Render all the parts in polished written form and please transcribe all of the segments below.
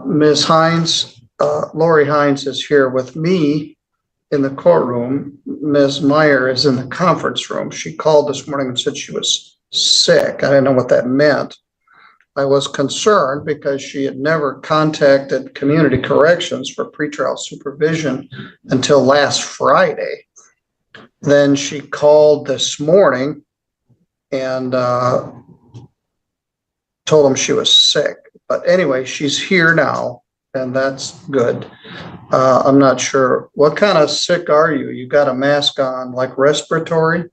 Ms. Hines, Lori Hines is here with me in the courtroom. Ms. Meyer is in the conference room. She called this morning and said she was sick. I didn't know what that meant. I was concerned because she had never contacted Community Corrections for pretrial supervision until last Friday. Then she called this morning and told them she was sick. But anyway, she's here now, and that's good. I'm not sure. What kind of sick are you? You got a mask on, like respiratory?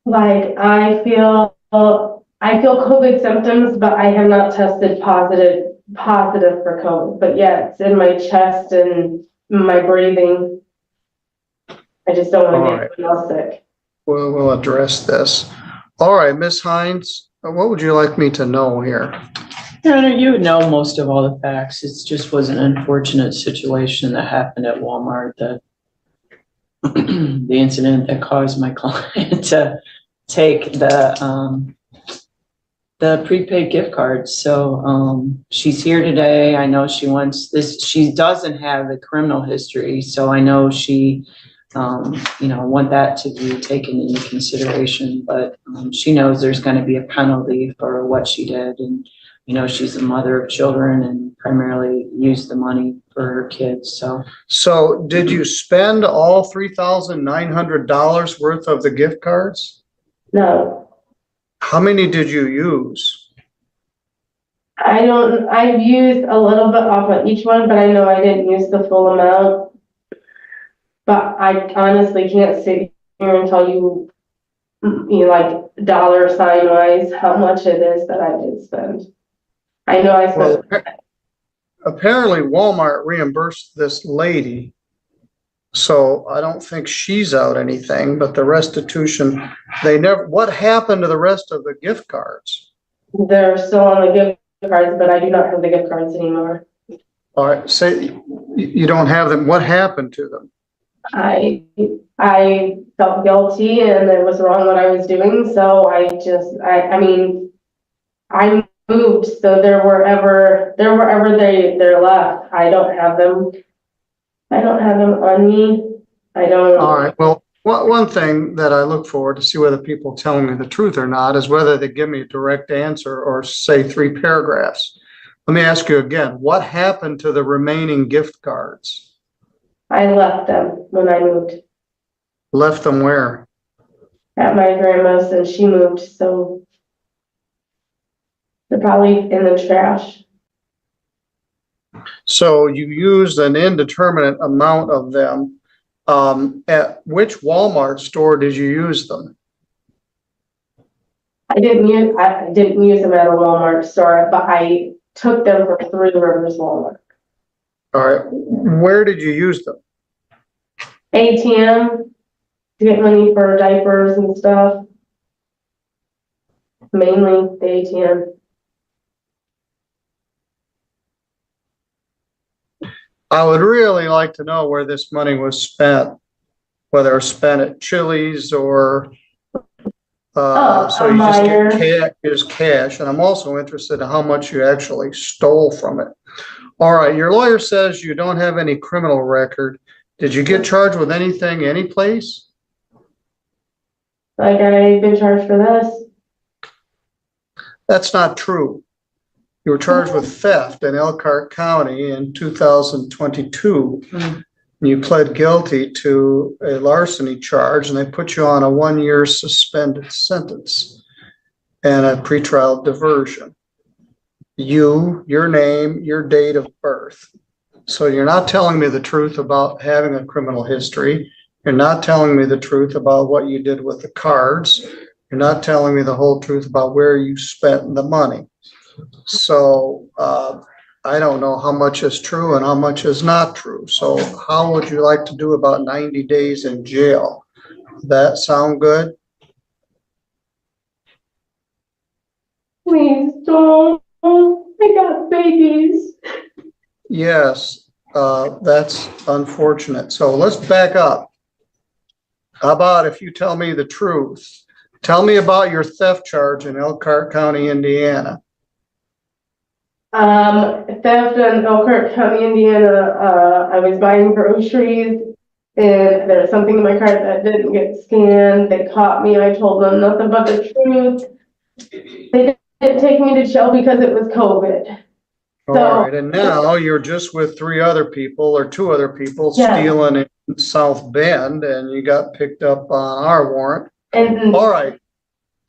Like I feel COVID symptoms, but I have not tested positive for COVID. But yeah, it's in my chest and my breathing. I just don't want to get anyone else sick. We'll address this. All right, Ms. Hines, what would you like me to know here? You know most of all the facts. It just was an unfortunate situation that happened at Walmart. That the incident that caused my client to take the prepaid gift cards. So she's here today. I know she wants this. She doesn't have a criminal history, so I know she want that to be taken into consideration. But she knows there's going to be a penalty for what she did, and she's a mother of children and primarily used the money for her kids. So did you spend all $3,900 worth of the gift cards? No. How many did you use? I've used a little bit off of each one, but I know I didn't use the full amount. But I honestly can't sit here and tell you like dollar sign wise how much it is that I did spend. I know I spent. Well, apparently Walmart reimbursed this lady, so I don't think she's out anything, but the restitution, what happened to the rest of the gift cards? They're still on the gift cards, but I do not have the gift cards anymore. All right, say you don't have them. What happened to them? I felt guilty and it was wrong what I was doing. So I moved. So they're wherever they're left. I don't have them on me. I don't. All right. Well, one thing that I look for to see whether people telling me the truth or not is whether they give me a direct answer or say 3 paragraphs. Let me ask you again, what happened to the remaining gift cards? I left them when I moved. Left them where? At my grandma's, and she moved, so they're probably in the trash. So you used an indeterminate amount of them. At which Walmart store did you use them? I didn't use them at a Walmart store, but I took them from Three Rivers Walmart. All right. Where did you use them? ATM to get money for diapers and stuff. Mainly the ATM. I would really like to know where this money was spent, whether it was spent at Chili's or so you just get cash. And I'm also interested in how much you actually stole from it. All right, your lawyer says you don't have any criminal record. Did you get charged with anything, any place? Like I've been charged for this? That's not true. You were charged with theft in Elkhart County in 2022. You pled guilty to a larceny charge, and they put you on a 1-year suspended sentence and a pretrial diversion. Your name, your date of birth. So you're not telling me the truth about having a criminal history. You're not telling me the truth about what you did with the cards. You're not telling me the whole truth about where you spent the money. So I don't know how much is true and how much is not true. So how would you like to do about 90 days in jail? That sound good? Please don't. I got babies. Yes, that's unfortunate. So let's back up. How about if you tell me the truth? Tell me about your theft charge in Elkhart County, Indiana. Theft in Elkhart County, Indiana. I was buying groceries and there was something in my cart that didn't get scanned. They caught me. I told them nothing but the truth. They didn't take me to jail because it was COVID. All right, and now you're just with three other people or two other people Yeah. stealing in South Bend, and you got picked up on our warrant. And All right,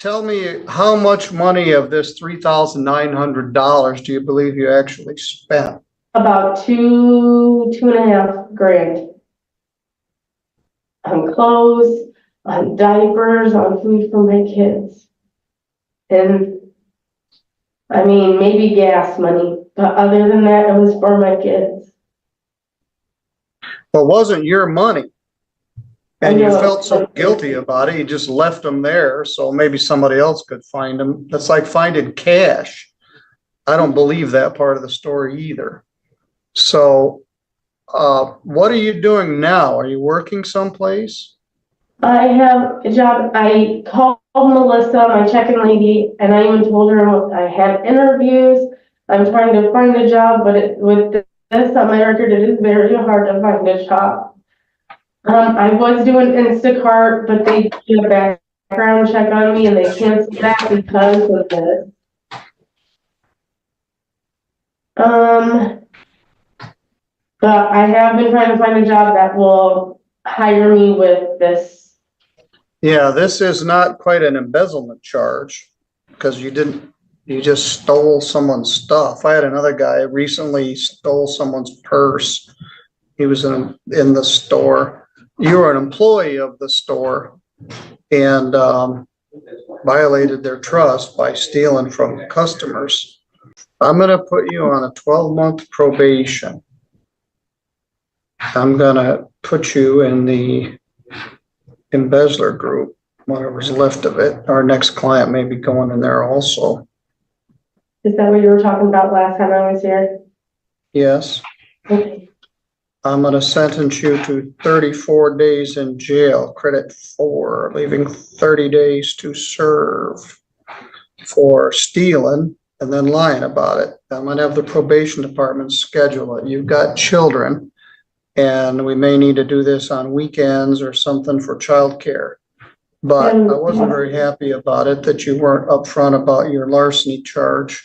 tell me how much money of this $3,900 do you believe you actually spent? about two and a half grand. On clothes, on diapers, on food for my kids. And I mean, maybe gas money, but other than that, it was for my kids. Well, it wasn't your money. And you I know. felt so guilty about it, you just left them there, so maybe somebody else could find them. That's like finding cash. I don't believe that part of the story either. So, what are you doing now? Are you working someplace? I have a job. I called Melissa, my check-in lady, and I even told her I had interviews. I'm trying to find a job, but with this on my record, it is very hard to find a job. I was doing Instacart, but they did a background check on me and they canceled that because of this. But I have been trying to find a job that will hire me with this. Yeah, this is not quite an embezzlement charge because you just stole someone's stuff. I had another guy recently stole someone's purse. He was in the store. You were an employee of the store and violated their trust by stealing from customers. I'm going to put you on a 12-month probation. I'm going to put you in the embezzler group, whatever's left of it. Our next client may be going in there also. Is that what you were talking about last time I was here? Yes. Okay. I'm going to sentence you to 34 days in jail, credit 4, leaving 30 days to serve for stealing and then lying about it. I'm going to have the probation department schedule it. You've got children, and we may need to do this on weekends or something for childcare. But I wasn't very happy about it that you weren't upfront about your larceny charge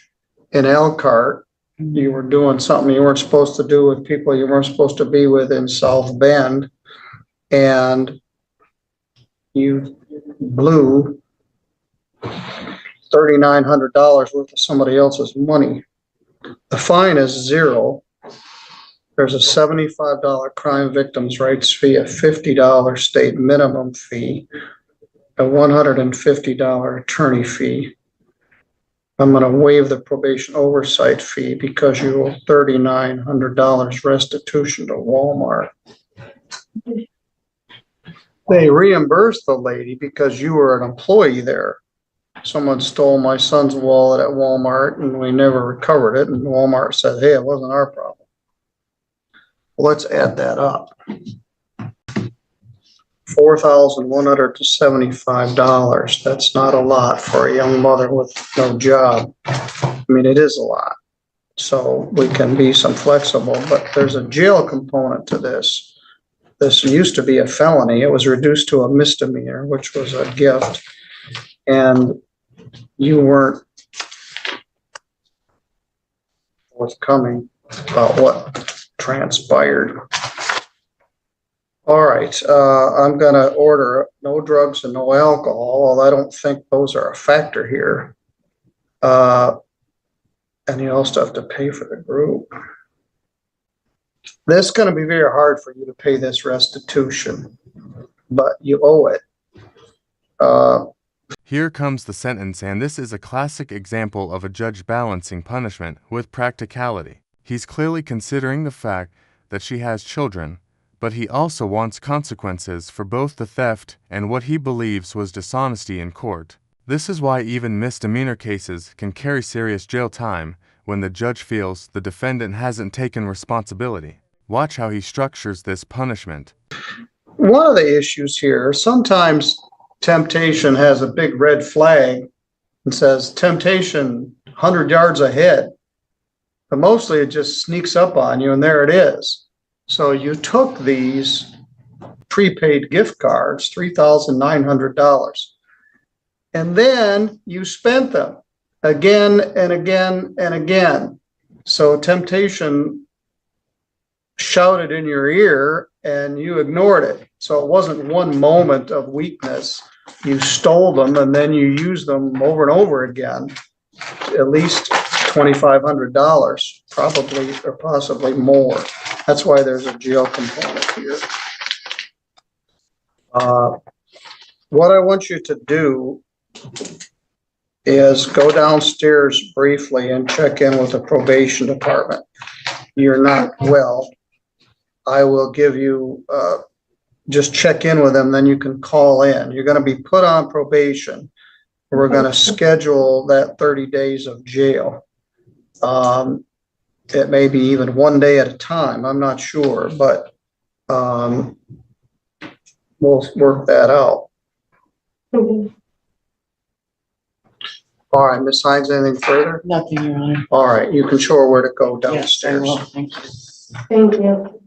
in Elkhart. You were doing something you weren't supposed to do with people you weren't supposed to be with in South Bend, and you blew $3,900 worth of somebody else's money. The fine is $0. There's a $75 crime victims' rights fee, a $50 state minimum fee, a $150 attorney fee. I'm going to waive the probation oversight fee because you owe $3,900 restitution to Walmart. They reimbursed the lady because you were an employee there. Someone stole my son's wallet at Walmart and we never recovered it. And Walmart said, hey, it wasn't our problem. Well, let's add that up. $4,175. That's not a lot for a young mother with no job. I mean, it is a lot. So we can be some flexible, but there's a jail component to this. This used to be a felony. It was reduced to a misdemeanor, which was a gift. And you weren't forthcoming about what transpired. All right, I'm gonna order no drugs and no alcohol, although I don't think those are a factor here. And you also have to pay for the group. This is gonna be very hard for you to pay this restitution, but you owe it. Here comes the sentence, and this is a classic example of a judge balancing punishment with practicality. He's clearly considering the fact that she has children, but he also wants consequences for both the theft and what he believes was dishonesty in court. This is why even misdemeanor cases can carry serious jail time when the judge feels the defendant hasn't taken responsibility. Watch how he structures this punishment. One of the issues here, sometimes temptation has a big red flag and says, temptation 100 yards ahead. but mostly it just sneaks up on you and there it is. So you took these prepaid gift cards, $3,900, and then you spent them again and again and again. So temptation shouted in your ear and you ignored it. So it wasn't one moment of weakness. You stole them and then you used them over and over again, at least $2,500, probably or possibly more. That's why there's a jail component here. What I want you to do is go downstairs briefly and check in with the probation department. You're not well. I will give you, just check in with them, then you can call in. You're gonna be put on probation. We're gonna schedule that 30 days of jail. It may be even one day at a time, I'm not sure, but we'll work that out. Okay. All right, Ms. Hines, anything further? Nothing, Your Honor. All right, you can show her where to go Yes, I downstairs. will. Thank you. Thank you.